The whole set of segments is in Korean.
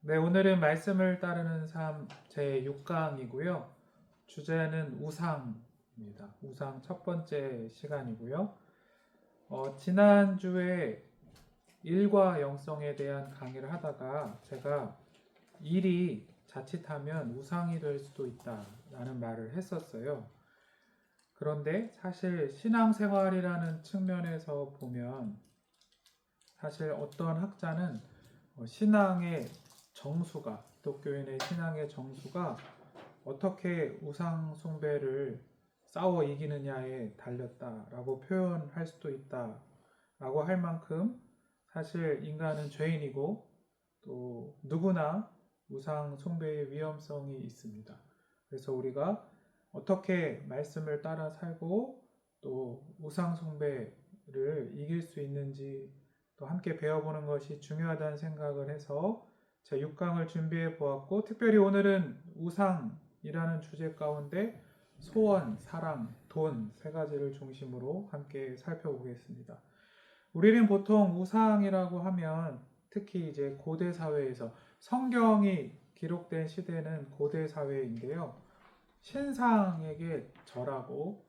네, 오늘은 말씀을 따르는 삶 제6강이고요. 주제는 우상입니다. 우상 첫 번째 시간이고요. 지난주에 일과 영성에 대한 강의를 하다가 제가 일이 자칫하면 우상이 될 수도 있다라는 말을 했었어요. 그런데 사실 신앙생활이라는 측면에서 보면 사실 어떤 학자는 신앙의 정수가, 기독교인의 신앙의 정수가 어떻게 우상 숭배를 싸워 이기느냐에 달렸다라고 표현할 수도 있다라고 할 만큼 사실 인간은 죄인이고 또 누구나 우상 숭배의 위험성이 있습니다. 그래서 우리가 어떻게 말씀을 따라 살고 또 우상 숭배를 이길 수 있는지 또 함께 배워보는 것이 중요하다는 생각을 해서 제 6강을 준비해 보았고, 특별히 오늘은 우상이라는 주제 가운데 소원, 사랑, 돈 세 가지를 중심으로 함께 살펴보겠습니다. 우리는 보통 우상이라고 하면 특히 이제 고대 사회에서 성경이 기록된 시대는 고대 사회인데요. 신상에게 절하고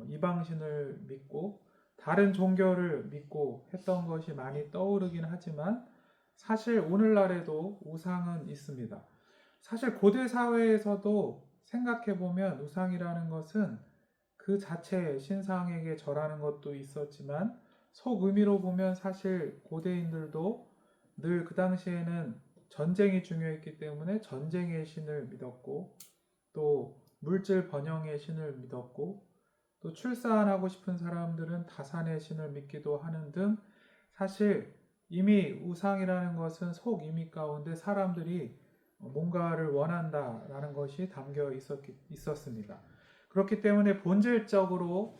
이방신을 믿고 다른 종교를 믿고 했던 것이 많이 떠오르긴 하지만 사실 오늘날에도 우상은 있습니다. 사실 고대 사회에서도 생각해보면 우상이라는 것은 그 자체 신상에게 절하는 것도 있었지만 속의미로 보면 사실 고대인들도 늘 그 당시에는 전쟁이 중요했기 때문에 전쟁의 신을 믿었고 또 물질 번영의 신을 믿었고 또 출산하고 싶은 사람들은 다산의 신을 믿기도 하는 등 사실 이미 우상이라는 것은 속 의미 가운데 사람들이 뭔가를 원한다라는 것이 담겨 있었습니다. 그렇기 때문에 본질적으로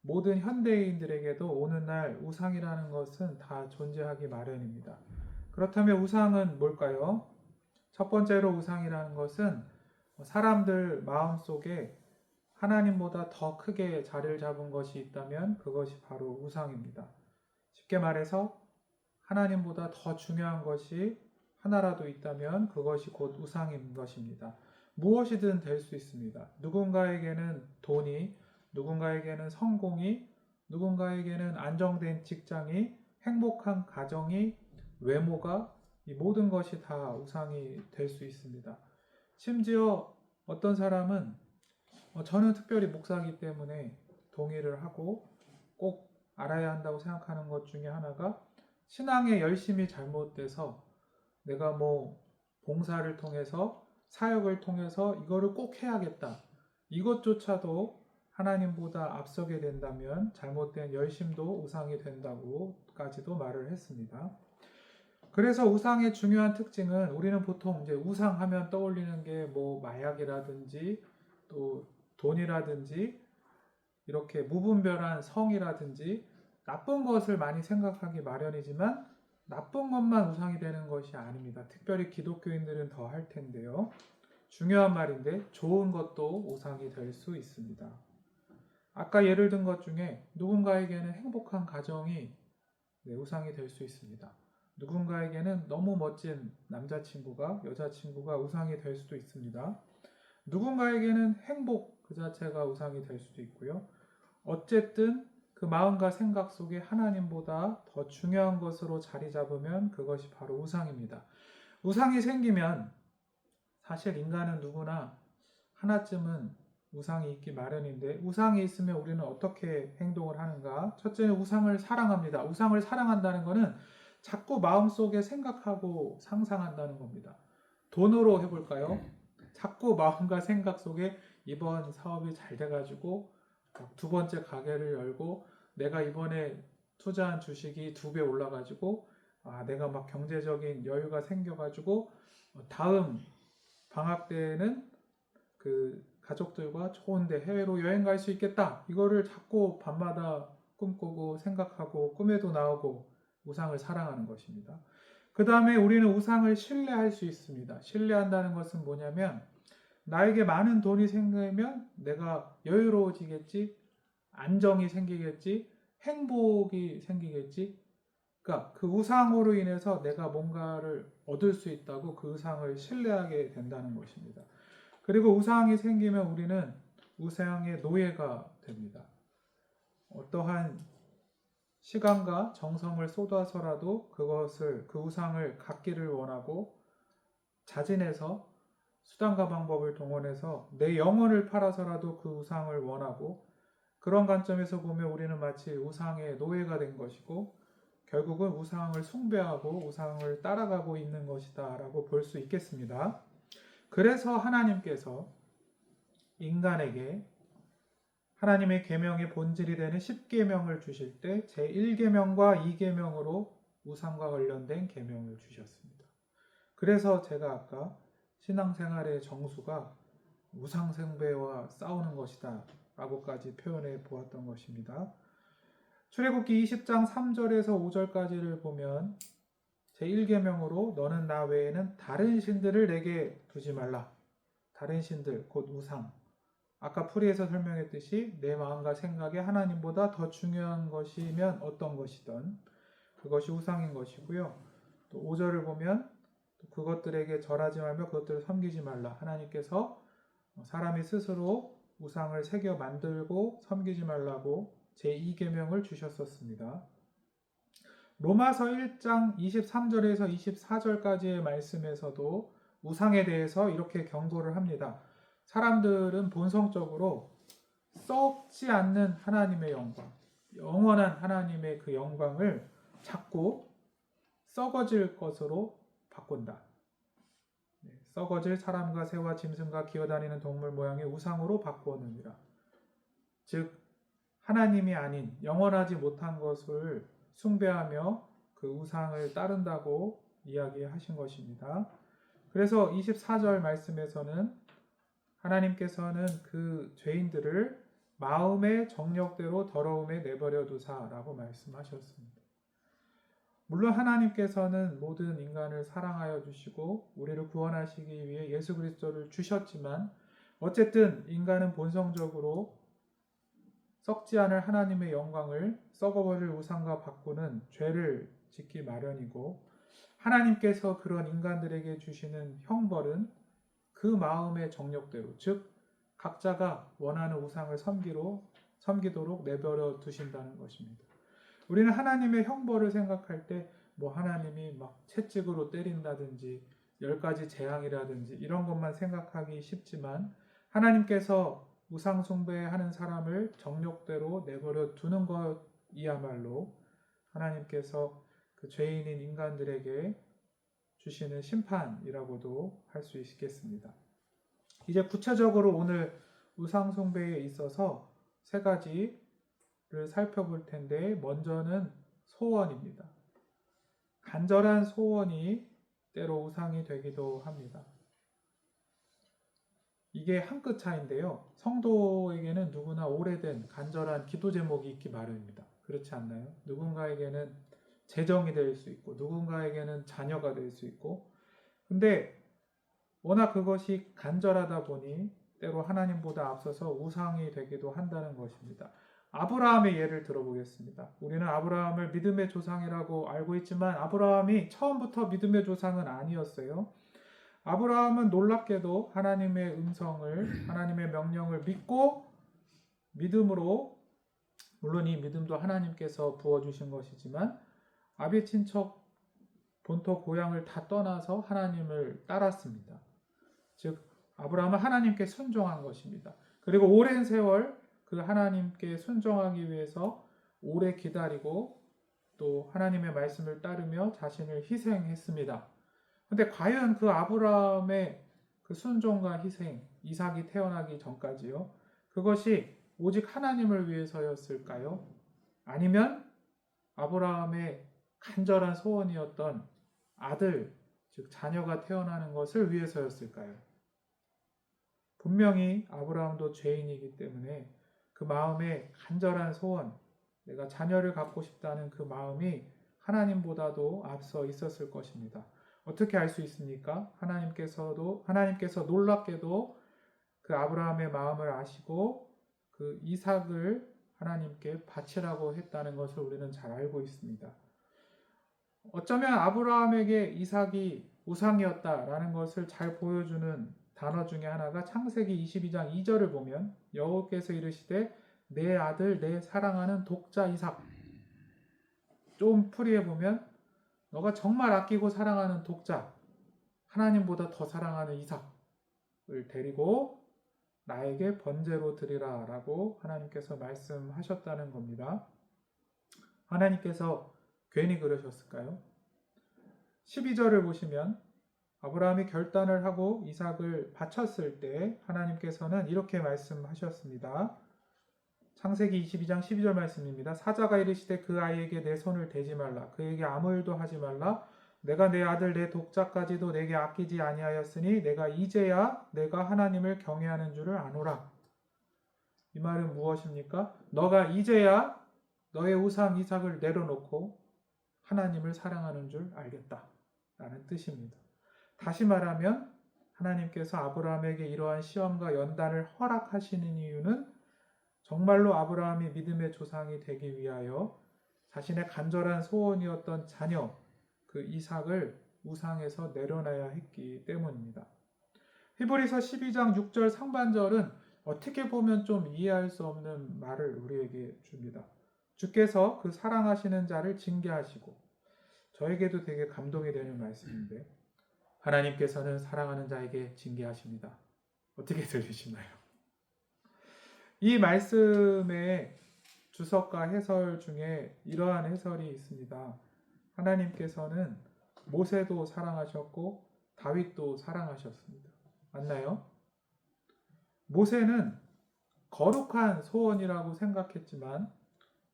모든 현대인들에게도 오늘날 우상이라는 것은 다 존재하기 마련입니다. 그렇다면 우상은 뭘까요? 첫 번째로 우상이라는 것은 사람들 마음속에 하나님보다 더 크게 자리를 잡은 것이 있다면 그것이 바로 우상입니다. 쉽게 말해서 하나님보다 더 중요한 것이 하나라도 있다면 그것이 곧 우상인 것입니다. 무엇이든 될 수 있습니다. 누군가에게는 돈이, 누군가에게는 성공이, 누군가에게는 안정된 직장이, 행복한 가정이, 외모가, 이 모든 것이 다 우상이 될 수 있습니다. 심지어 어떤 사람은 저는 특별히 목사이기 때문에 동의를 하고 꼭 알아야 한다고 생각하는 것 중에 하나가 신앙의 열심이 잘못돼서 내가 뭐 봉사를 통해서 사역을 통해서 이거를 꼭 해야겠다. 이것조차도 하나님보다 앞서게 된다면 잘못된 열심도 우상이 된다고까지도 말을 했습니다. 그래서 우상의 중요한 특징은 우리는 보통 이제 우상하면 떠올리는 게 뭐 마약이라든지 또 돈이라든지 이렇게 무분별한 성이라든지 나쁜 것을 많이 생각하기 마련이지만 나쁜 것만 우상이 되는 것이 아닙니다. 특별히 기독교인들은 더 할 텐데요. 중요한 말인데 좋은 것도 우상이 될 수 있습니다. 아까 예를 든 것 중에 누군가에게는 행복한 가정이 우상이 될 수 있습니다. 누군가에게는 너무 멋진 남자친구가 여자친구가 우상이 될 수도 있습니다. 누군가에게는 행복 그 자체가 우상이 될 수도 있고요. 어쨌든 그 마음과 생각 속에 하나님보다 더 중요한 것으로 자리 잡으면 그것이 바로 우상입니다. 우상이 생기면 사실 인간은 누구나 하나쯤은 우상이 있기 마련인데 우상이 있으면 우리는 어떻게 행동을 하는가? 첫째는 우상을 사랑합니다. 우상을 사랑한다는 것은 자꾸 마음속에 생각하고 상상한다는 겁니다. 돈으로 해볼까요? 자꾸 마음과 생각 속에 이번 사업이 잘 돼가지고 두 번째 가게를 열고 내가 이번에 투자한 주식이 2배 올라가지고 내가 막 경제적인 여유가 생겨가지고 다음 방학 때에는 그 가족들과 좋은데 해외로 여행 갈 수 있겠다. 이거를 자꾸 밤마다 꿈꾸고 생각하고 꿈에도 나오고 우상을 사랑하는 것입니다. 그 다음에 우리는 우상을 신뢰할 수 있습니다. 신뢰한다는 것은 뭐냐면 나에게 많은 돈이 생기면 내가 여유로워지겠지, 안정이 생기겠지, 행복이 생기겠지. 그러니까 그 우상으로 인해서 내가 뭔가를 얻을 수 있다고 그 우상을 신뢰하게 된다는 것입니다. 그리고 우상이 생기면 우리는 우상의 노예가 됩니다. 어떠한 시간과 정성을 쏟아서라도 그 우상을 갖기를 원하고 자진해서 수단과 방법을 동원해서 내 영혼을 팔아서라도 그 우상을 원하고, 그런 관점에서 보면 우리는 마치 우상의 노예가 된 것이고 결국은 우상을 숭배하고 우상을 따라가고 있는 것이다 라고 볼 수 있겠습니다. 그래서 하나님께서 인간에게 하나님의 계명의 본질이 되는 10계명을 주실 때 제1계명과 2계명으로 우상과 관련된 계명을 주셨습니다. 그래서 제가 아까 신앙생활의 정수가 우상숭배와 싸우는 것이다 라고까지 표현해 보았던 것입니다. 출애굽기 20장 3절에서 5절까지를 보면 제1계명으로 너는 나 외에는 다른 신들을 내게 두지 말라. 다른 신들 곧 우상, 아까 풀이에서 설명했듯이 내 마음과 생각에 하나님보다 더 중요한 것이면 어떤 것이든 그것이 우상인 것이고요. 또 5절을 보면 또 그것들에게 절하지 말며 그것들을 섬기지 말라. 하나님께서 사람이 스스로 우상을 새겨 만들고 섬기지 말라고 제2계명을 주셨었습니다. 로마서 1장 23절에서 24절까지의 말씀에서도 우상에 대해서 이렇게 경고를 합니다. 사람들은 본성적으로 썩지 않는 하나님의 영광, 영원한 하나님의 그 영광을 자꾸 썩어질 것으로 바꾼다. 썩어질 사람과 새와 짐승과 기어다니는 동물 모양의 우상으로 바꾸느니라. 즉 하나님이 아닌 영원하지 못한 것을 숭배하며 그 우상을 따른다고 이야기하신 것입니다. 그래서 24절 말씀에서는 하나님께서는 그 죄인들을 마음의 정력대로 더러움에 내버려 두사라고 말씀하셨습니다. 물론 하나님께서는 모든 인간을 사랑하여 주시고 우리를 구원하시기 위해 예수 그리스도를 주셨지만 어쨌든 인간은 본성적으로 썩지 않을 하나님의 영광을 썩어버릴 우상과 바꾸는 죄를 짓기 마련이고, 하나님께서 그런 인간들에게 주시는 형벌은 그 마음의 정력대로, 즉 각자가 원하는 우상을 섬기도록 내버려 두신다는 것입니다. 우리는 하나님의 형벌을 생각할 때 하나님이 막 채찍으로 때린다든지 10가지 재앙이라든지 이런 것만 생각하기 쉽지만, 하나님께서 우상 숭배하는 사람을 정력대로 내버려 두는 것이야말로 하나님께서 그 죄인인 인간들에게 주시는 심판이라고도 할 수 있겠습니다. 이제 구체적으로 오늘 우상 숭배에 있어서 3가지를 살펴볼 텐데, 먼저는 소원입니다. 간절한 소원이 때로 우상이 되기도 합니다. 이게 한 끗 차이인데요. 성도에게는 누구나 오래된 간절한 기도 제목이 있기 마련입니다. 그렇지 않나요? 누군가에게는 재정이 될 수 있고 누군가에게는 자녀가 될 수 있고, 근데 워낙 그것이 간절하다 보니 때로 하나님보다 앞서서 우상이 되기도 한다는 것입니다. 아브라함의 예를 들어보겠습니다. 우리는 아브라함을 믿음의 조상이라고 알고 있지만 아브라함이 처음부터 믿음의 조상은 아니었어요. 아브라함은 놀랍게도 하나님의 음성을, 하나님의 명령을 믿고 믿음으로, 물론 이 믿음도 하나님께서 부어주신 것이지만 아비 친척 본토 고향을 다 떠나서 하나님을 따랐습니다. 즉 아브라함은 하나님께 순종한 것입니다. 그리고 오랜 세월 그 하나님께 순종하기 위해서 오래 기다리고 또 하나님의 말씀을 따르며 자신을 희생했습니다. 근데 과연 그 아브라함의 그 순종과 희생, 이삭이 태어나기 전까지요, 그것이 오직 하나님을 위해서였을까요? 아니면 아브라함의 간절한 소원이었던 아들, 즉 자녀가 태어나는 것을 위해서였을까요? 분명히 아브라함도 죄인이기 때문에 그 마음의 간절한 소원, 내가 자녀를 갖고 싶다는 그 마음이 하나님보다도 앞서 있었을 것입니다. 어떻게 알 수 있습니까? 하나님께서 놀랍게도 그 아브라함의 마음을 아시고 그 이삭을 하나님께 바치라고 했다는 것을 우리는 잘 알고 있습니다. 어쩌면 아브라함에게 이삭이 우상이었다라는 것을 잘 보여주는 단어 중에 하나가 창세기 22장 2절을 보면 여호와께서 이르시되 내 아들 내 사랑하는 독자 이삭. 좀 풀이해 보면 너가 정말 아끼고 사랑하는 독자, 하나님보다 더 사랑하는 이삭을 데리고 나에게 번제로 드리라 라고 하나님께서 말씀하셨다는 겁니다. 하나님께서 괜히 그러셨을까요? 12절을 보시면 아브라함이 결단을 하고 이삭을 바쳤을 때 하나님께서는 이렇게 말씀하셨습니다. 창세기 22장 12절 말씀입니다. 사자가 이르시되 그 아이에게 내 손을 대지 말라. 그에게 아무 일도 하지 말라. 내가 내 아들 내 독자까지도 내게 아끼지 아니하였으니 내가 이제야 내가 하나님을 경외하는 줄을 아노라. 이 말은 무엇입니까? 너가 이제야 너의 우상 이삭을 내려놓고 하나님을 사랑하는 줄 알겠다 라는 뜻입니다. 다시 말하면 하나님께서 아브라함에게 이러한 시험과 연단을 허락하시는 이유는 정말로 아브라함이 믿음의 조상이 되기 위하여 자신의 간절한 소원이었던 자녀 그 이삭을 우상에서 내려놔야 했기 때문입니다. 히브리서 12장 6절 상반절은 어떻게 보면 좀 이해할 수 없는 말을 우리에게 줍니다. 주께서 그 사랑하시는 자를 징계하시고, 저에게도 되게 감동이 되는 말씀인데 하나님께서는 사랑하는 자에게 징계하십니다. 어떻게 들리시나요? 이 말씀의 주석과 해설 중에 이러한 해설이 있습니다. 하나님께서는 모세도 사랑하셨고 다윗도 사랑하셨습니다. 맞나요? 모세는 거룩한 소원이라고 생각했지만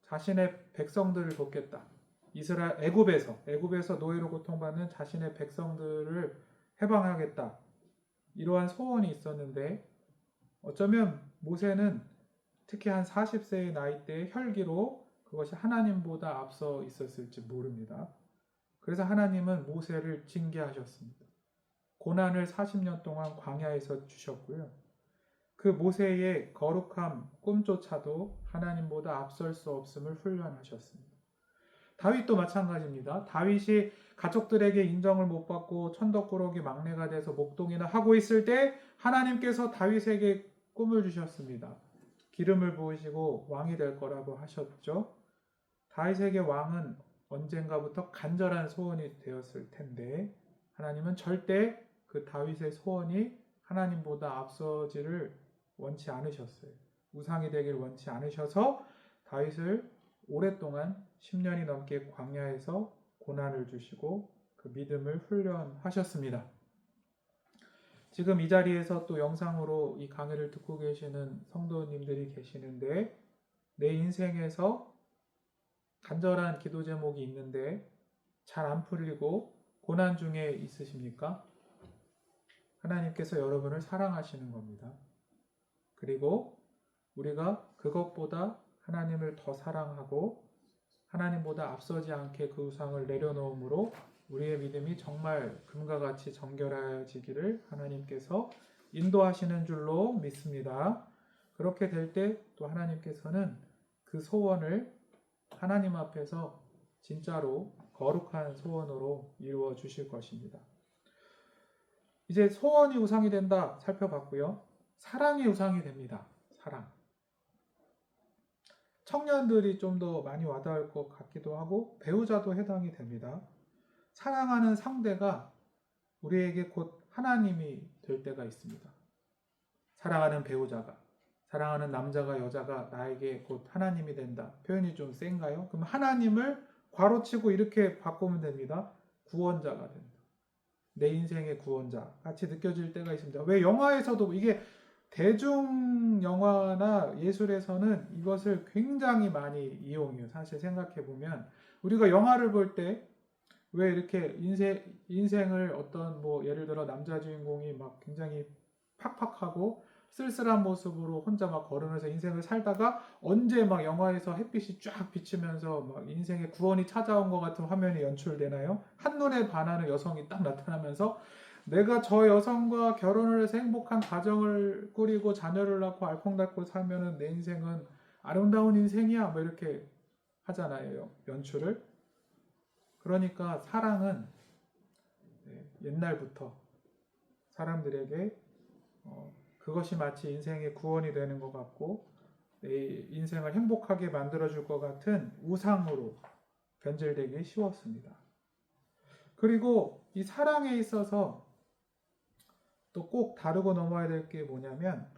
자신의 백성들을 돕겠다. 애굽에서 노예로 고통받는 자신의 백성들을 해방하겠다. 이러한 소원이 있었는데 어쩌면 모세는 특히 한 40세의 나이 때의 혈기로 그것이 하나님보다 앞서 있었을지 모릅니다. 그래서 하나님은 모세를 징계하셨습니다. 고난을 40년 동안 광야에서 주셨고요. 그 모세의 거룩함, 꿈조차도 하나님보다 앞설 수 없음을 훈련하셨습니다. 다윗도 마찬가지입니다. 다윗이 가족들에게 인정을 못 받고 천덕꾸러기 막내가 돼서 목동이나 하고 있을 때 하나님께서 다윗에게 꿈을 주셨습니다. 기름을 부으시고 왕이 될 거라고 하셨죠. 다윗에게 왕은 언젠가부터 간절한 소원이 되었을 텐데 하나님은 절대 그 다윗의 소원이 하나님보다 앞서지를 원치 않으셨어요. 우상이 되길 원치 않으셔서 다윗을 오랫동안 10년이 넘게 광야에서 고난을 주시고 그 믿음을 훈련하셨습니다. 지금 이 자리에서 또 영상으로 이 강의를 듣고 계시는 성도님들이 계시는데 내 인생에서 간절한 기도 제목이 있는데 잘 안 풀리고 고난 중에 있으십니까? 하나님께서 여러분을 사랑하시는 겁니다. 그리고 우리가 그것보다 하나님을 더 사랑하고 하나님보다 앞서지 않게 그 우상을 내려놓음으로 우리의 믿음이 정말 금과 같이 정결해지기를 하나님께서 인도하시는 줄로 믿습니다. 그렇게 될 때 또 하나님께서는 그 소원을 하나님 앞에서 진짜로 거룩한 소원으로 이루어 주실 것입니다. 이제 소원이 우상이 된다 살펴봤고요. 사랑이 우상이 됩니다. 사랑. 청년들이 좀 더 많이 와닿을 것 같기도 하고 배우자도 해당이 됩니다. 사랑하는 상대가 우리에게 곧 하나님이 될 때가 있습니다. 사랑하는 배우자가, 사랑하는 남자가 여자가 나에게 곧 하나님이 된다. 표현이 좀 센가요? 그럼 하나님을 괄호치고 이렇게 바꾸면 됩니다. 구원자가 된다. 내 인생의 구원자 같이 느껴질 때가 있습니다. 왜 영화에서도 이게 대중 영화나 예술에서는 이것을 굉장히 많이 이용해요. 사실 생각해 보면 우리가 영화를 볼 때 왜 이렇게 인생을 어떤 뭐 예를 들어 남자 주인공이 막 굉장히 팍팍하고 쓸쓸한 모습으로 혼자 막 걸으면서 인생을 살다가 언제 막 영화에서 햇빛이 쫙 비치면서 막 인생의 구원이 찾아온 것 같은 화면이 연출되나요? 한눈에 반하는 여성이 딱 나타나면서 내가 저 여성과 결혼을 해서 행복한 가정을 꾸리고 자녀를 낳고 알콩달콩 살면은 내 인생은 아름다운 인생이야 뭐 이렇게 하잖아요. 연출을. 그러니까 사랑은 옛날부터 사람들에게 그것이 마치 인생의 구원이 되는 것 같고 내 인생을 행복하게 만들어줄 것 같은 우상으로 변질되기 쉬웠습니다. 그리고 이 사랑에 있어서 또 꼭 다루고 넘어야 될 게 뭐냐면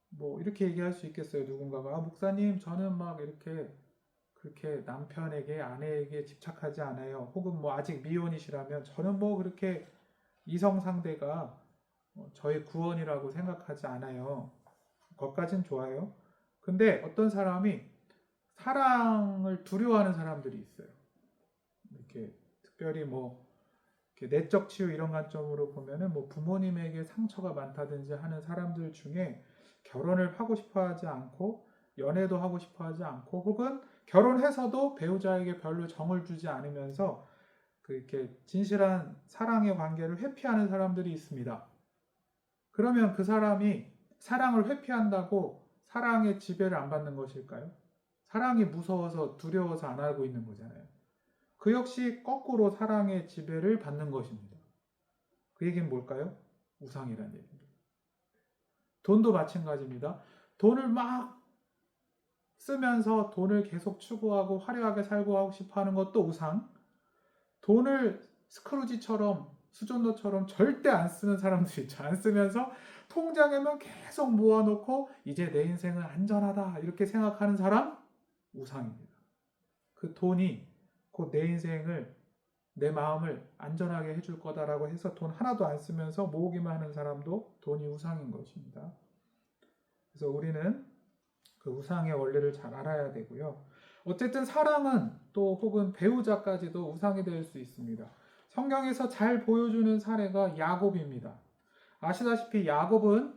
뭐 이렇게 얘기할 수 있겠어요. 누군가가 목사님 저는 막 이렇게 그렇게 남편에게 아내에게 집착하지 않아요. 혹은 뭐 아직 미혼이시라면 저는 뭐 그렇게 이성 상대가 저의 구원이라고 생각하지 않아요. 그것까진 좋아요. 근데 어떤 사람이 사랑을 두려워하는 사람들이 있어요. 이렇게 특별히 뭐 이렇게 내적 치유 이런 관점으로 보면은 뭐 부모님에게 상처가 많다든지 하는 사람들 중에 결혼을 하고 싶어 하지 않고 연애도 하고 싶어 하지 않고 혹은 결혼해서도 배우자에게 별로 정을 주지 않으면서 그렇게 진실한 사랑의 관계를 회피하는 사람들이 있습니다. 그러면 그 사람이 사랑을 회피한다고 사랑의 지배를 안 받는 것일까요? 사랑이 무서워서 두려워서 안 하고 있는 거잖아요. 그 역시 거꾸로 사랑의 지배를 받는 것입니다. 그 얘기는 뭘까요? 우상이라는 얘기입니다. 돈도 마찬가지입니다. 돈을 막 쓰면서 돈을 계속 추구하고 화려하게 살고 하고 싶어 하는 것도 우상. 돈을 스크루지처럼 수전도처럼 절대 안 쓰는 사람들 있죠. 안 쓰면서 통장에만 계속 모아놓고 이제 내 인생은 안전하다 이렇게 생각하는 사람 우상입니다. 그 돈이 곧 내 인생을 내 마음을 안전하게 해줄 거다라고 해서 돈 하나도 안 쓰면서 모으기만 하는 사람도 돈이 우상인 것입니다. 그래서 우리는 그 우상의 원리를 잘 알아야 되고요. 어쨌든 사랑은 또 혹은 배우자까지도 우상이 될 수 있습니다. 성경에서 잘 보여주는 사례가 야곱입니다. 아시다시피 야곱은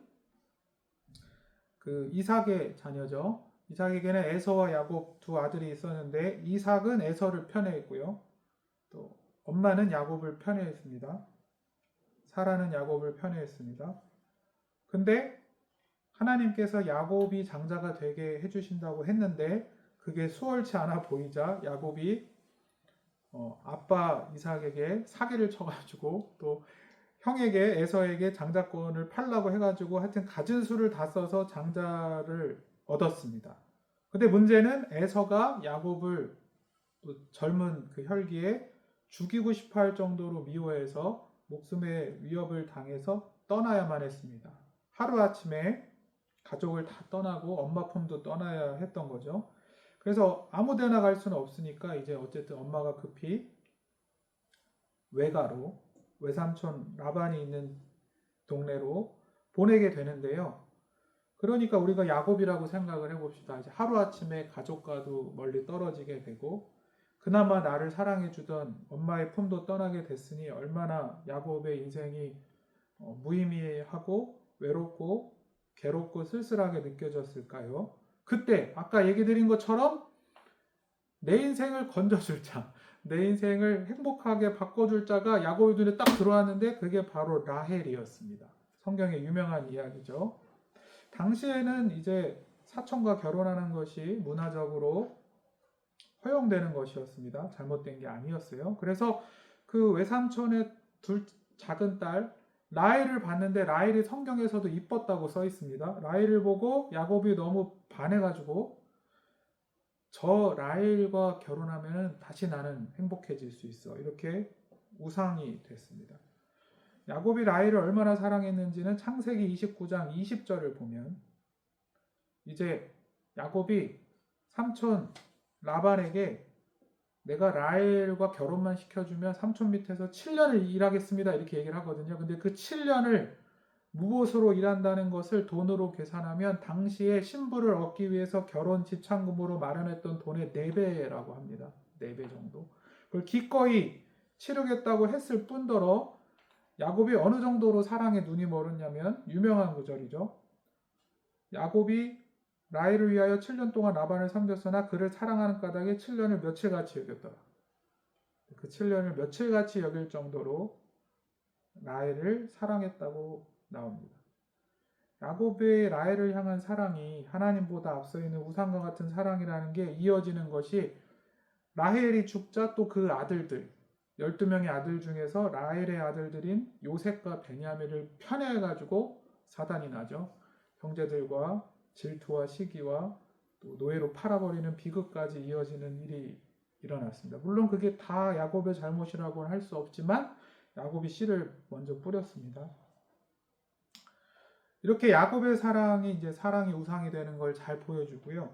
그 이삭의 자녀죠. 이삭에게는 에서와 야곱 두 아들이 있었는데 이삭은 에서를 편애했고요. 또 엄마는 야곱을 편애했습니다. 사라는 야곱을 편애했습니다. 근데 하나님께서 야곱이 장자가 되게 해주신다고 했는데 그게 수월치 않아 보이자 야곱이 아빠 이삭에게 사기를 쳐가지고 또 형에게 에서에게 장자권을 팔라고 해가지고 하여튼 가진 수를 다 써서 장자를 얻었습니다. 근데 문제는 에서가 야곱을 또 젊은 그 혈기에 죽이고 싶어 할 정도로 미워해서 목숨의 위협을 당해서 떠나야만 했습니다. 하루아침에 가족을 다 떠나고 엄마 품도 떠나야 했던 거죠. 그래서 아무 데나 갈 수는 없으니까 이제 어쨌든 엄마가 급히 외가로 외삼촌 라반이 있는 동네로 보내게 되는데요. 그러니까 우리가 야곱이라고 생각을 해봅시다. 이제 하루아침에 가족과도 멀리 떨어지게 되고 그나마 나를 사랑해주던 엄마의 품도 떠나게 됐으니 얼마나 야곱의 인생이 무의미하고 외롭고 괴롭고 쓸쓸하게 느껴졌을까요? 그때 아까 얘기 드린 것처럼 내 인생을 건져줄 자, 내 인생을 행복하게 바꿔줄 자가 야곱의 눈에 딱 들어왔는데 그게 바로 라헬이었습니다. 성경의 유명한 이야기죠. 당시에는 이제 사촌과 결혼하는 것이 문화적으로 허용되는 것이었습니다. 잘못된 게 아니었어요. 그래서 그 외삼촌의 작은 딸 라헬을 봤는데 라헬이 성경에서도 이뻤다고 써 있습니다. 라헬을 보고 야곱이 너무 반해가지고 저 라헬과 결혼하면 다시 나는 행복해질 수 있어. 이렇게 우상이 됐습니다. 야곱이 라헬을 얼마나 사랑했는지는 창세기 29장 20절을 보면 이제 야곱이 삼촌 라반에게 내가 라헬과 결혼만 시켜주면 삼촌 밑에서 7년을 일하겠습니다. 이렇게 얘기를 하거든요. 근데 그 7년을 무보수로 일한다는 것을 돈으로 계산하면 당시에 신부를 얻기 위해서 결혼 지참금으로 마련했던 돈의 4배라고 합니다. 4배 정도. 그걸 기꺼이 치르겠다고 했을 뿐더러 야곱이 어느 정도로 사랑에 눈이 멀었냐면 유명한 구절이죠. 야곱이 라헬을 위하여 7년 동안 라반을 섬겼으나 그를 사랑하는 까닭에 7년을 며칠같이 여겼더라. 그 7년을 며칠같이 여길 정도로 라헬을 사랑했다고 나옵니다. 야곱의 라헬을 향한 사랑이 하나님보다 앞서 있는 우상과 같은 사랑이라는 게 이어지는 것이 라헬이 죽자 또 그 아들들 12명의 아들 중에서 라헬의 아들들인 요셉과 베냐민을 편애해가지고 사단이 나죠. 형제들과 질투와 시기와 또 노예로 팔아버리는 비극까지 이어지는 일이 일어났습니다. 물론 그게 다 야곱의 잘못이라고는 할 수 없지만 야곱이 씨를 먼저 뿌렸습니다. 이렇게 야곱의 사랑이 이제 사랑이 우상이 되는 걸 잘 보여주고요.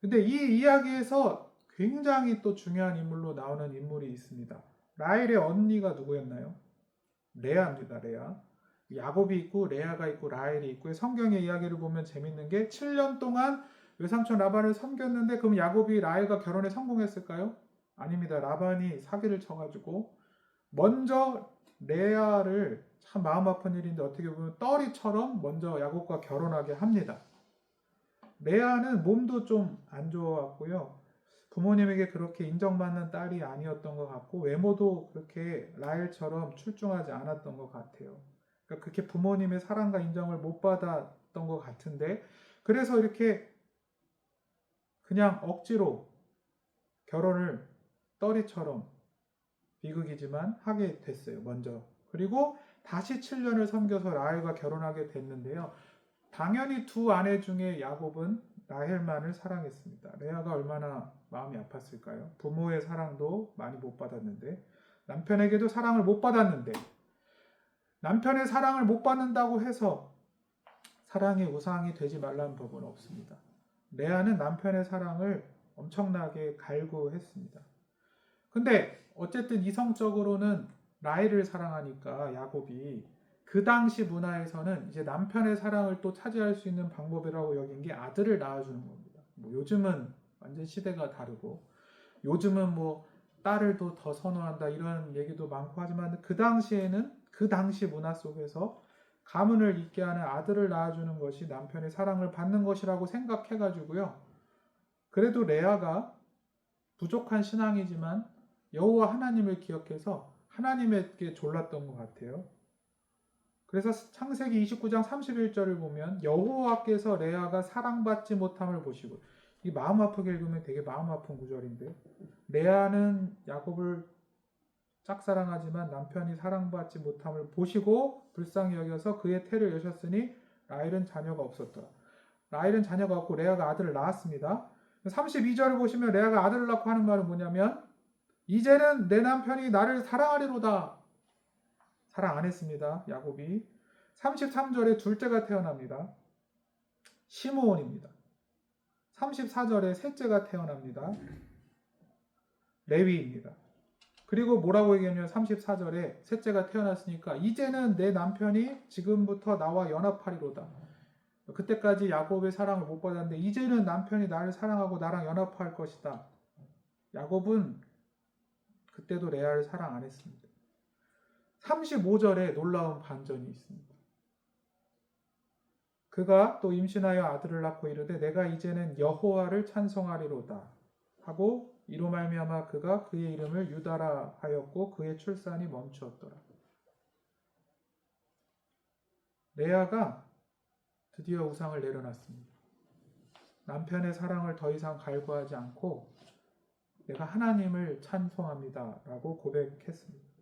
근데 이 이야기에서 굉장히 또 중요한 인물로 나오는 인물이 있습니다. 라헬의 언니가 누구였나요? 레아입니다. 레아. 야곱이 있고 레아가 있고 라헬이 있고 성경의 이야기를 보면 재밌는 게 7년 동안 외삼촌 라반을 섬겼는데 그럼 야곱이 라헬과 결혼에 성공했을까요? 아닙니다. 라반이 사기를 쳐가지고 먼저 레아를 참 마음 아픈 일인데 어떻게 보면 떨이처럼 먼저 야곱과 결혼하게 합니다. 레아는 몸도 좀 안 좋았고요. 부모님에게 그렇게 인정받는 딸이 아니었던 것 같고 외모도 그렇게 라헬처럼 출중하지 않았던 것 같아요. 그러니까 그렇게 부모님의 사랑과 인정을 못 받았던 것 같은데 그래서 이렇게 그냥 억지로 결혼을 떨이처럼 비극이지만 하게 됐어요. 먼저. 그리고 다시 7년을 섬겨서 라헬과 결혼하게 됐는데요. 당연히 두 아내 중에 야곱은 라헬만을 사랑했습니다. 레아가 얼마나 마음이 아팠을까요? 부모의 사랑도 많이 못 받았는데 남편에게도 사랑을 못 받았는데 남편의 사랑을 못 받는다고 해서 사랑이 우상이 되지 말라는 법은 없습니다. 레아는 남편의 사랑을 엄청나게 갈구했습니다. 근데 어쨌든 이성적으로는 라헬을 사랑하니까 야곱이 그 당시 문화에서는 이제 남편의 사랑을 또 차지할 수 있는 방법이라고 여긴 게 아들을 낳아주는 겁니다. 뭐 요즘은 완전 시대가 다르고 요즘은 뭐 딸을 더 선호한다 이런 얘기도 많고 하지만 그 당시에는 그 당시 문화 속에서 가문을 잇게 하는 아들을 낳아주는 것이 남편의 사랑을 받는 것이라고 생각해가지고요. 그래도 레아가 부족한 신앙이지만 여호와 하나님을 기억해서 하나님에게 졸랐던 것 같아요. 그래서 창세기 29장 31절을 보면 여호와께서 레아가 사랑받지 못함을 보시고 이 마음 아프게 읽으면 되게 마음 아픈 구절인데 레아는 야곱을 짝사랑하지만 남편이 사랑받지 못함을 보시고 불쌍히 여겨서 그의 태를 여셨으니 라헬은 자녀가 없었더라. 라헬은 자녀가 없고 레아가 아들을 낳았습니다. 32절을 보시면 레아가 아들을 낳고 하는 말은 뭐냐면 이제는 내 남편이 나를 사랑하리로다. 사랑 안 했습니다. 야곱이. 33절에 둘째가 태어납니다. 시므온입니다. 34절에 셋째가 태어납니다. 레위입니다. 그리고 뭐라고 얘기하냐면 34절에 셋째가 태어났으니까 이제는 내 남편이 지금부터 나와 연합하리로다. 그때까지 야곱의 사랑을 못 받았는데 이제는 남편이 나를 사랑하고 나랑 연합할 것이다. 야곱은 그때도 레아를 사랑 안 했습니다. 35절에 놀라운 반전이 있습니다. 그가 또 임신하여 아들을 낳고 이르되 내가 이제는 여호와를 찬송하리로다 하고 이로 말미암아 그가 그의 이름을 유다라 하였고 그의 출산이 멈추었더라. 레아가 드디어 우상을 내려놨습니다. 남편의 사랑을 더 이상 갈구하지 않고 내가 하나님을 찬송합니다 라고 고백했습니다.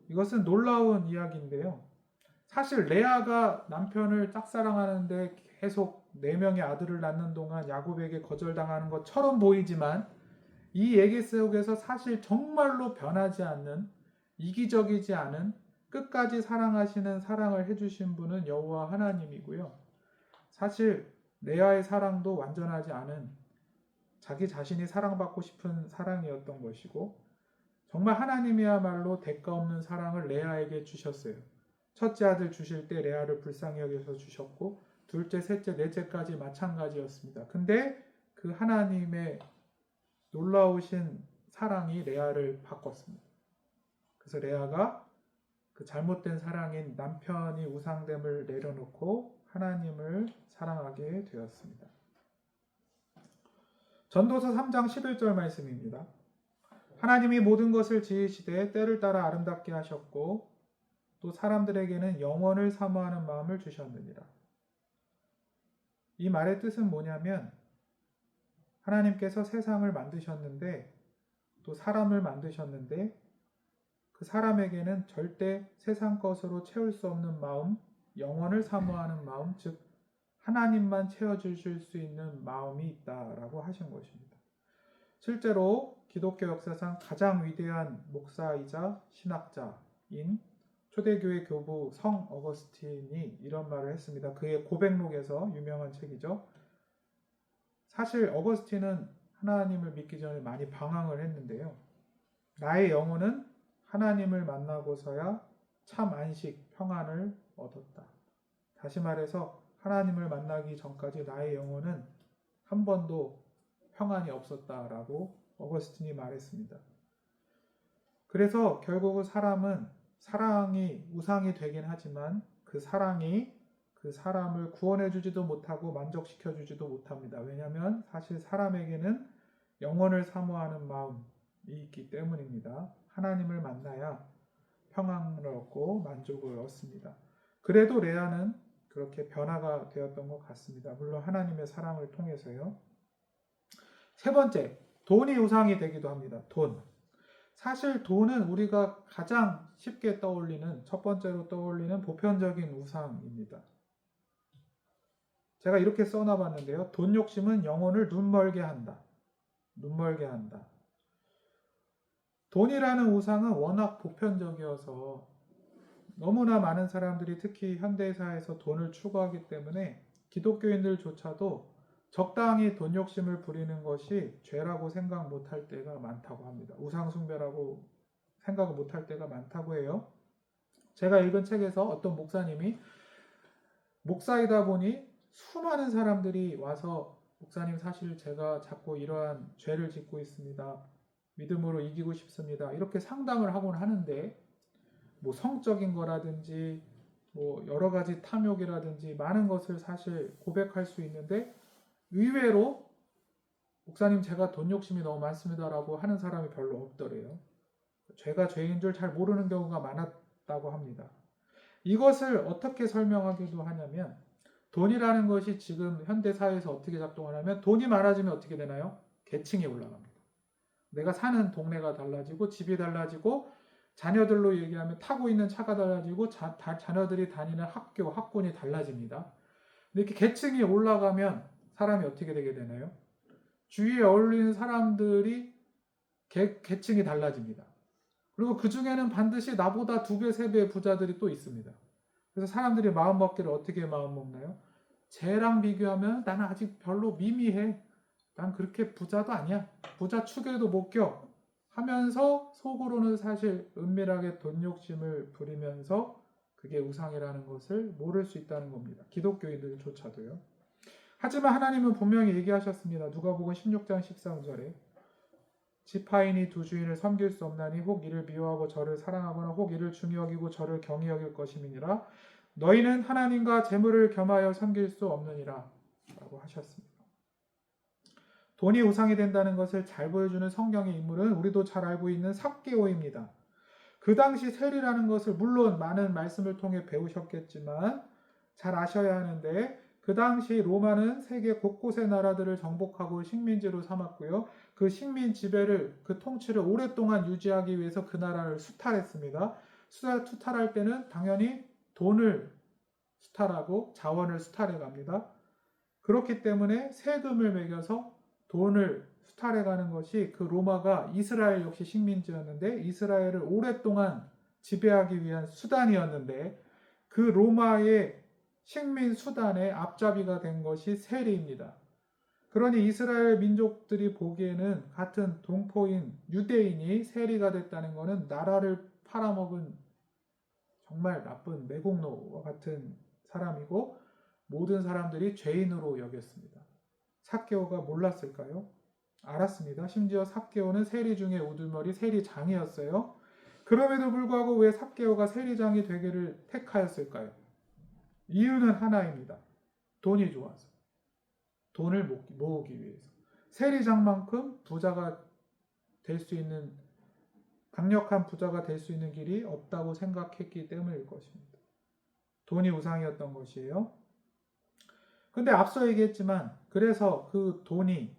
이것은 놀라운 이야기인데요. 사실 레아가 남편을 짝사랑하는데 계속 4명의 아들을 낳는 동안 야곱에게 거절당하는 것처럼 보이지만 이 얘기 속에서 사실 정말로 변하지 않는 이기적이지 않은 끝까지 사랑하시는 사랑을 해주신 분은 여호와 하나님이고요. 사실 레아의 사랑도 완전하지 않은 자기 자신이 사랑받고 싶은 사랑이었던 것이고 정말 하나님이야말로 대가 없는 사랑을 레아에게 주셨어요. 첫째 아들 주실 때 레아를 불쌍히 여겨서 주셨고 둘째, 셋째, 넷째까지 마찬가지였습니다. 근데 그 하나님의 놀라우신 사랑이 레아를 바꿨습니다. 그래서 레아가 그 잘못된 사랑인 남편이 우상됨을 내려놓고 하나님을 사랑하게 되었습니다. 전도서 3장 11절 말씀입니다. 하나님이 모든 것을 지으시되 때를 따라 아름답게 하셨고 또 사람들에게는 영원을 사모하는 마음을 주셨느니라. 이 말의 뜻은 뭐냐면 하나님께서 세상을 만드셨는데 또 사람을 만드셨는데 그 사람에게는 절대 세상 것으로 채울 수 없는 마음, 영원을 사모하는 마음, 즉 하나님만 채워주실 수 있는 마음이 있다라고 하신 것입니다. 실제로 기독교 역사상 가장 위대한 목사이자 신학자인 초대교회 교부 성 어거스틴이 이런 말을 했습니다. 그의 고백록에서 유명한 책이죠. 사실 어거스틴은 하나님을 믿기 전에 많이 방황을 했는데요. 나의 영혼은 하나님을 만나고서야 참 안식, 평안을 얻었다. 다시 말해서 하나님을 만나기 전까지 나의 영혼은 한 번도 평안이 없었다라고 어거스틴이 말했습니다. 그래서 결국은 사람은 사랑이 우상이 되긴 하지만 그 사랑이 그 사람을 구원해주지도 못하고 만족시켜주지도 못합니다. 왜냐하면 사실 사람에게는 영혼을 사모하는 마음이 있기 때문입니다. 하나님을 만나야 평안을 얻고 만족을 얻습니다. 그래도 레아는 그렇게 변화가 되었던 것 같습니다. 물론 하나님의 사랑을 통해서요. 세 번째, 돈이 우상이 되기도 합니다. 돈. 사실 돈은 우리가 가장 쉽게 떠올리는, 첫 번째로 떠올리는 보편적인 우상입니다. 제가 이렇게 써놔봤는데요. 돈 욕심은 영혼을 눈멀게 한다. 눈멀게 한다. 돈이라는 우상은 워낙 보편적이어서 너무나 많은 사람들이 특히 현대사에서 돈을 추구하기 때문에 기독교인들조차도 적당히 돈 욕심을 부리는 것이 죄라고 생각 못할 때가 많다고 합니다. 우상 숭배라고 생각을 못할 때가 많다고 해요. 제가 읽은 책에서 어떤 목사님이 목사이다 보니 수많은 사람들이 와서 목사님 사실 제가 자꾸 이러한 죄를 짓고 있습니다. 믿음으로 이기고 싶습니다. 이렇게 상담을 하곤 하는데 뭐 성적인 거라든지 뭐 여러 가지 탐욕이라든지 많은 것을 사실 고백할 수 있는데 의외로 목사님 제가 돈 욕심이 너무 많습니다라고 하는 사람이 별로 없더래요. 죄가 죄인 줄 잘 모르는 경우가 많았다고 합니다. 이것을 어떻게 설명하기도 하냐면 돈이라는 것이 지금 현대 사회에서 어떻게 작동하냐면 돈이 많아지면 어떻게 되나요? 계층이 올라갑니다. 내가 사는 동네가 달라지고 집이 달라지고 자녀들로 얘기하면 타고 있는 차가 달라지고 자녀들이 다니는 학교, 학군이 달라집니다. 근데 이렇게 계층이 올라가면 사람이 어떻게 되게 되나요? 주위에 어울리는 사람들이 계층이 달라집니다. 그리고 그 중에는 반드시 나보다 2배, 3배의 부자들이 또 있습니다. 그래서 사람들이 마음먹기를 어떻게 마음먹나요? 쟤랑 비교하면 나는 아직 별로 미미해. 난 그렇게 부자도 아니야. 부자 축에도 못 껴. 하면서 속으로는 사실 은밀하게 돈 욕심을 부리면서 그게 우상이라는 것을 모를 수 있다는 겁니다. 기독교인들조차도요. 하지만 하나님은 분명히 얘기하셨습니다. 누가복음 16장 13절에 지파인이 두 주인을 섬길 수 없나니 혹 이를 미워하고 저를 사랑하거나 혹 이를 중히 여기고 저를 경히 여길 것임이니라. 너희는 하나님과 재물을 겸하여 섬길 수 없느니라 라고 하셨습니다. 돈이 우상이 된다는 것을 잘 보여주는 성경의 인물은 우리도 잘 알고 있는 삭개오입니다. 그 당시 세리라는 것을 물론 많은 말씀을 통해 배우셨겠지만 잘 아셔야 하는데 그 당시 로마는 세계 곳곳의 나라들을 정복하고 식민지로 삼았고요. 그 식민 지배를, 그 통치를 오랫동안 유지하기 위해서 그 나라를 수탈했습니다. 수탈할 때는 당연히 돈을 수탈하고 자원을 수탈해 갑니다. 그렇기 때문에 세금을 매겨서 돈을 수탈해가는 것이 그 로마가 이스라엘 역시 식민지였는데 이스라엘을 오랫동안 지배하기 위한 수단이었는데 그 로마의 식민 수단의 앞잡이가 된 것이 세리입니다. 그러니 이스라엘 민족들이 보기에는 같은 동포인 유대인이 세리가 됐다는 것은 나라를 팔아먹은 정말 나쁜 매국노와 같은 사람이고 모든 사람들이 죄인으로 여겼습니다. 삭개오가 몰랐을까요? 알았습니다. 심지어 삭개오는 세리 중에 우두머리 세리장이었어요. 그럼에도 불구하고 왜 삭개오가 세리장이 되기를 택하였을까요? 이유는 하나입니다. 돈이 좋아서. 돈을 모으기 위해서. 세리장만큼 부자가 될 수 있는, 강력한 부자가 될 수 있는 길이 없다고 생각했기 때문일 것입니다. 돈이 우상이었던 것이에요. 근데 앞서 얘기했지만 그래서 그 돈이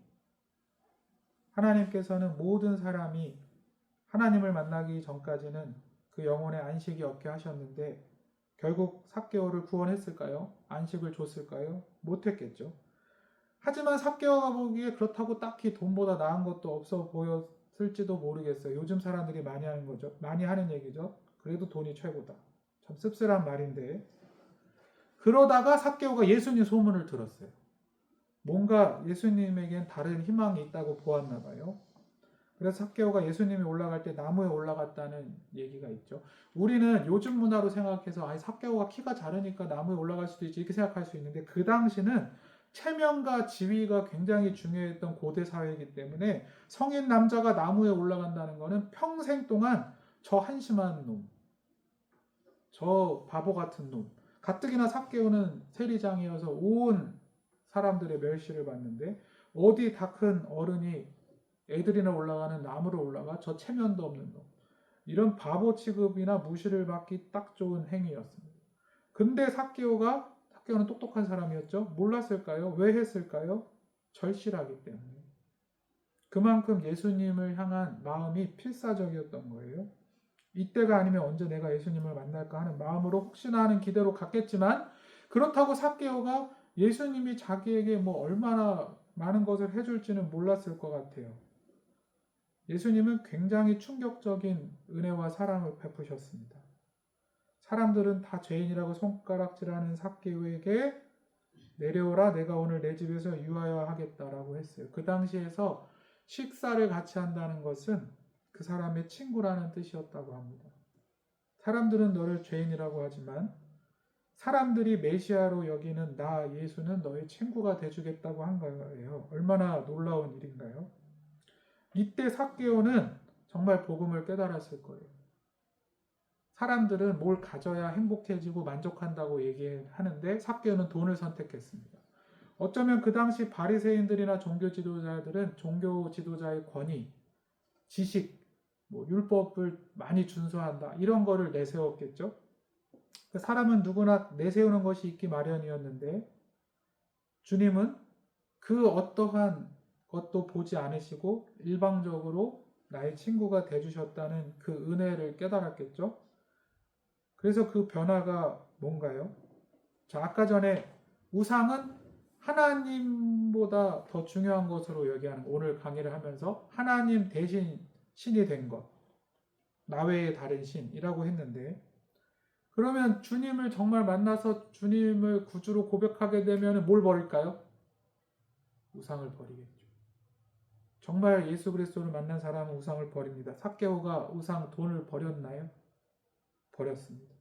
하나님께서는 모든 사람이 하나님을 만나기 전까지는 그 영혼의 안식이 없게 하셨는데 결국 삭개오를 구원했을까요? 안식을 줬을까요? 못했겠죠. 하지만 삭개오가 보기에 그렇다고 딱히 돈보다 나은 것도 없어 보였을지도 모르겠어요. 요즘 사람들이 많이 하는 거죠. 많이 하는 얘기죠. 그래도 돈이 최고다. 참 씁쓸한 말인데 그러다가 삭개오가 예수님 소문을 들었어요. 뭔가 예수님에겐 다른 희망이 있다고 보았나 봐요. 그래서 삭개오가 예수님이 올라갈 때 나무에 올라갔다는 얘기가 있죠. 우리는 요즘 문화로 생각해서 삭개오가 키가 작으니까 나무에 올라갈 수도 있지 이렇게 생각할 수 있는데 그 당시는 체면과 지위가 굉장히 중요했던 고대 사회이기 때문에 성인 남자가 나무에 올라간다는 것은 평생 동안 저 한심한 놈, 저 바보 같은 놈. 가뜩이나 삭개오는 세리장이어서 온 사람들의 멸시를 받는데 어디 다 큰 어른이 애들이나 올라가는 나무로 올라가 저 체면도 없는 놈. 이런 바보 취급이나 무시를 받기 딱 좋은 행위였습니다. 근데 삭개오는 똑똑한 사람이었죠. 몰랐을까요? 왜 했을까요? 절실하기 때문에. 그만큼 예수님을 향한 마음이 필사적이었던 거예요. 이때가 아니면 언제 내가 예수님을 만날까 하는 마음으로 혹시나 하는 기대로 갔겠지만 그렇다고 삭개오가 예수님이 자기에게 뭐 얼마나 많은 것을 해줄지는 몰랐을 것 같아요. 예수님은 굉장히 충격적인 은혜와 사랑을 베푸셨습니다. 사람들은 다 죄인이라고 손가락질하는 삭개오에게 내려오라 내가 오늘 내 집에서 유하여 하겠다라고 했어요. 그 당시에서 식사를 같이 한다는 것은 그 사람의 친구라는 뜻이었다고 합니다. 사람들은 너를 죄인이라고 하지만 사람들이 메시아로 여기는 나 예수는 너의 친구가 돼주겠다고 한 거예요. 얼마나 놀라운 일인가요? 이때 삭개오는 정말 복음을 깨달았을 거예요. 사람들은 뭘 가져야 행복해지고 만족한다고 얘기하는데 삭개오는 돈을 선택했습니다. 어쩌면 그 당시 바리새인들이나 종교 지도자들은 종교 지도자의 권위, 지식, 율법을 많이 준수한다 이런 거를 내세웠겠죠. 사람은 누구나 내세우는 것이 있기 마련이었는데 주님은 그 어떠한 것도 보지 않으시고 일방적으로 나의 친구가 돼주셨다는 그 은혜를 깨달았겠죠. 그래서 그 변화가 뭔가요? 자, 아까 전에 우상은 하나님보다 더 중요한 것으로 여기하는 오늘 강의를 하면서 하나님 대신 신이 된 것, 나 외에 다른 신이라고 했는데 그러면 주님을 정말 만나서 주님을 구주로 고백하게 되면 뭘 버릴까요? 우상을 버리겠죠. 정말 예수 그리스도를 만난 사람은 우상을 버립니다. 삭개오가 우상 돈을 버렸나요? 버렸습니다.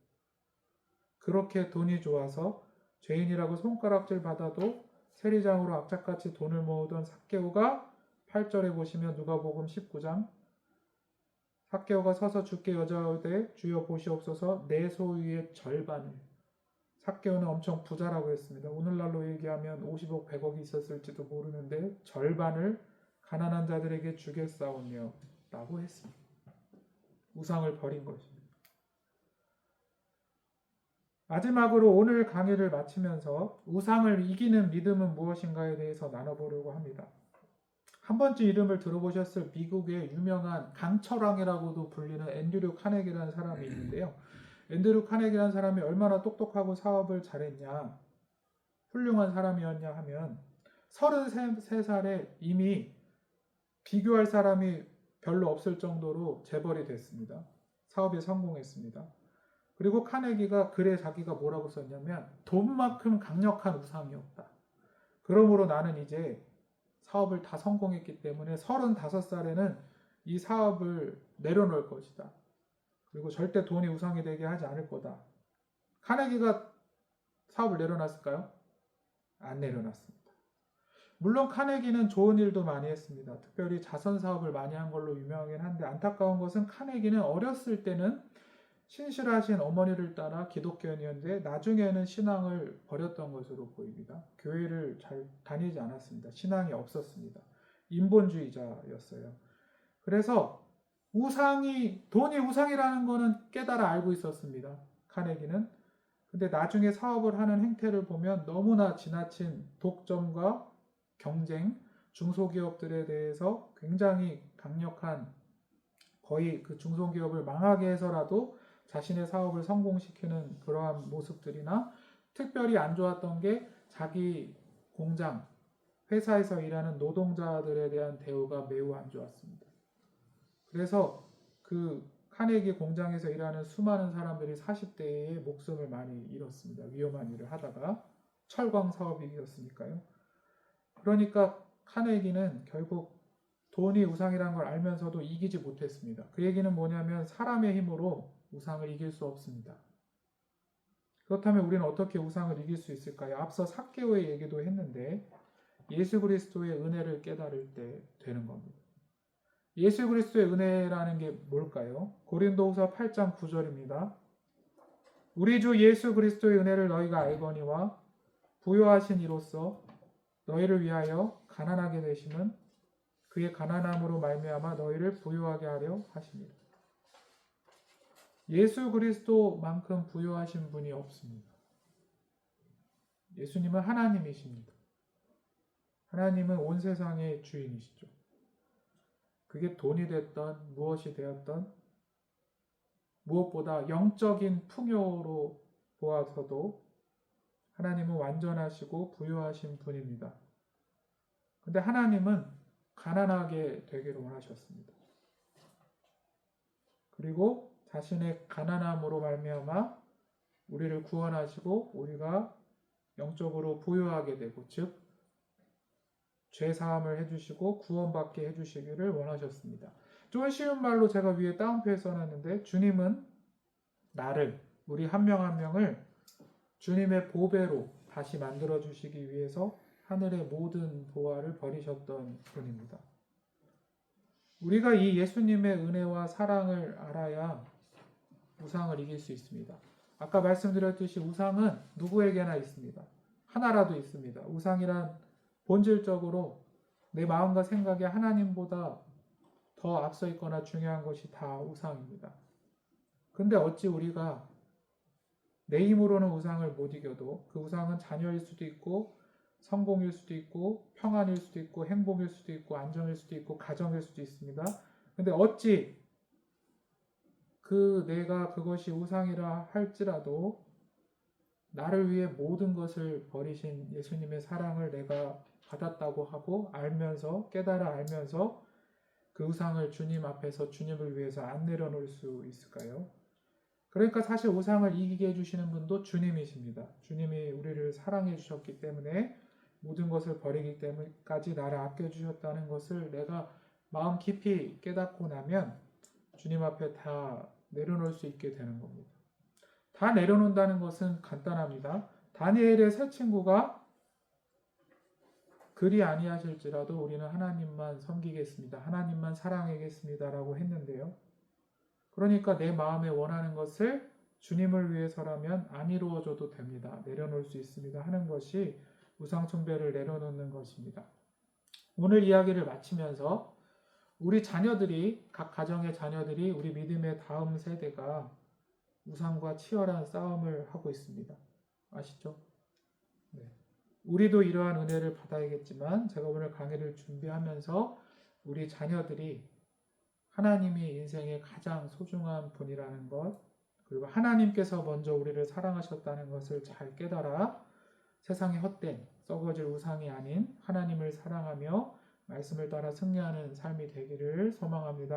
그렇게 돈이 좋아서 죄인이라고 손가락질 받아도 세리장으로 악착같이 돈을 모으던 삭개오가 8절에 보시면 누가복음 19장 삭개오가 서서 주께 여짜오되 주여 보시옵소서 내 소유의 절반을 삭개오는 엄청 부자라고 했습니다. 오늘날로 얘기하면 50억 100억이 있었을지도 모르는데 절반을 가난한 자들에게 주겠사오며 라고 했습니다. 우상을 버린 것입니다. 마지막으로 오늘 강의를 마치면서 우상을 이기는 믿음은 무엇인가에 대해서 나눠보려고 합니다. 한 번쯤 이름을 들어보셨을 미국의 유명한 강철왕이라고도 불리는 앤드류 카네기라는 사람이 있는데요. 앤드류 카네기라는 사람이 얼마나 똑똑하고 사업을 잘했냐, 훌륭한 사람이었냐 하면 33살에 이미 비교할 사람이 별로 없을 정도로 재벌이 됐습니다. 사업에 성공했습니다. 그리고 카네기가 글에 자기가 뭐라고 썼냐면 돈만큼 강력한 우상이 없다. 그러므로 나는 이제 사업을 다 성공했기 때문에 35살에는 이 사업을 내려놓을 것이다. 그리고 절대 돈이 우상이 되게 하지 않을 거다. 카네기가 사업을 내려놨을까요? 안 내려놨습니다. 물론 카네기는 좋은 일도 많이 했습니다. 특별히 자선 사업을 많이 한 걸로 유명하긴 한데 안타까운 것은 카네기는 어렸을 때는 신실하신 어머니를 따라 기독교인이었는데 나중에는 신앙을 버렸던 것으로 보입니다. 교회를 잘 다니지 않았습니다. 신앙이 없었습니다. 인본주의자였어요. 그래서 돈이 우상이라는 것은 깨달아 알고 있었습니다. 카네기는. 근데 나중에 사업을 하는 행태를 보면 너무나 지나친 독점과 경쟁, 중소기업들에 대해서 굉장히 강력한, 거의 그 중소기업을 망하게 해서라도 자신의 사업을 성공시키는 그러한 모습들이나, 특별히 안 좋았던 게 자기 공장, 회사에서 일하는 노동자들에 대한 대우가 매우 안 좋았습니다. 그래서 그 카네기 공장에서 일하는 수많은 사람들이 40대에 목숨을 많이 잃었습니다. 위험한 일을 하다가. 철광 사업이었으니까요. 그러니까 카네기는 결국 돈이 우상이라는 걸 알면서도 이기지 못했습니다. 그 얘기는 뭐냐면 사람의 힘으로 우상을 이길 수 없습니다. 그렇다면 우리는 어떻게 우상을 이길 수 있을까요? 앞서 삭개오의 얘기도 했는데 예수 그리스도의 은혜를 깨달을 때 되는 겁니다. 예수 그리스도의 은혜라는 게 뭘까요? 고린도후서 8장 9절입니다. 우리 주 예수 그리스도의 은혜를 너희가 알거니와 부요하신 이로써 너희를 위하여 가난하게 되심은 그의 가난함으로 말미암아 너희를 부요하게 하려 하심이라. 예수 그리스도만큼 부요하신 분이 없습니다. 예수님은 하나님이십니다. 하나님은 온 세상의 주인이시죠. 그게 돈이 됐던 무엇이 되었던, 무엇보다 영적인 풍요로 보아서도 하나님은 완전하시고 부유하신 분입니다. 근데 하나님은 가난하게 되기를 원하셨습니다. 그리고 자신의 가난함으로 말미암아 우리를 구원하시고 우리가 영적으로 부유하게 되고, 즉 죄 사함을 해주시고 구원받게 해주시기를 원하셨습니다. 좀 쉬운 말로 제가 위에 따옴표에 써놨는데, 주님은 나를, 우리 한 명 한 명을 주님의 보배로 다시 만들어 주시기 위해서 하늘의 모든 보화를 버리셨던 분입니다. 우리가 이 예수님의 은혜와 사랑을 알아야 우상을 이길 수 있습니다. 아까 말씀드렸듯이 우상은 누구에게나 있습니다. 하나라도 있습니다. 우상이란 본질적으로 내 마음과 생각이 하나님보다 더 앞서 있거나 중요한 것이 다 우상입니다. 근데 어찌 우리가 내 힘으로는 우상을 못 이겨도, 그 우상은 자녀일 수도 있고 성공일 수도 있고 평안일 수도 있고 행복일 수도 있고 안정일 수도 있고 가정일 수도 있습니다. 근데 어찌 내가 그것이 우상이라 할지라도 나를 위해 모든 것을 버리신 예수님의 사랑을 내가 받았다고 하고 깨달아 알면서 그 우상을 주님 앞에서 주님을 위해서 안 내려놓을 수 있을까요? 그러니까 사실 우상을 이기게 해주시는 분도 주님이십니다. 주님이 우리를 사랑해 주셨기 때문에 모든 것을 버리기 때문까지 나를 아껴주셨다는 것을 내가 마음 깊이 깨닫고 나면 주님 앞에 다 내려놓을 수 있게 되는 겁니다. 다 내려놓는다는 것은 간단합니다. 다니엘의 세 친구가 그리 아니하실지라도 우리는 하나님만 섬기겠습니다. 하나님만 사랑하겠습니다. 라고 했는데요. 그러니까 내 마음에 원하는 것을 주님을 위해서라면 안 이루어져도 됩니다. 내려놓을 수 있습니다. 하는 것이 우상숭배를 내려놓는 것입니다. 오늘 이야기를 마치면서 우리 자녀들이, 각 가정의 자녀들이, 우리 믿음의 다음 세대가 우상과 치열한 싸움을 하고 있습니다. 아시죠? 네. 우리도 이러한 은혜를 받아야겠지만, 제가 오늘 강의를 준비하면서 우리 자녀들이 하나님이 인생의 가장 소중한 분이라는 것, 그리고 하나님께서 먼저 우리를 사랑하셨다는 것을 잘 깨달아 세상의 헛된 썩어질 우상이 아닌 하나님을 사랑하며 말씀을 따라 승리하는 삶이 되기를 소망합니다.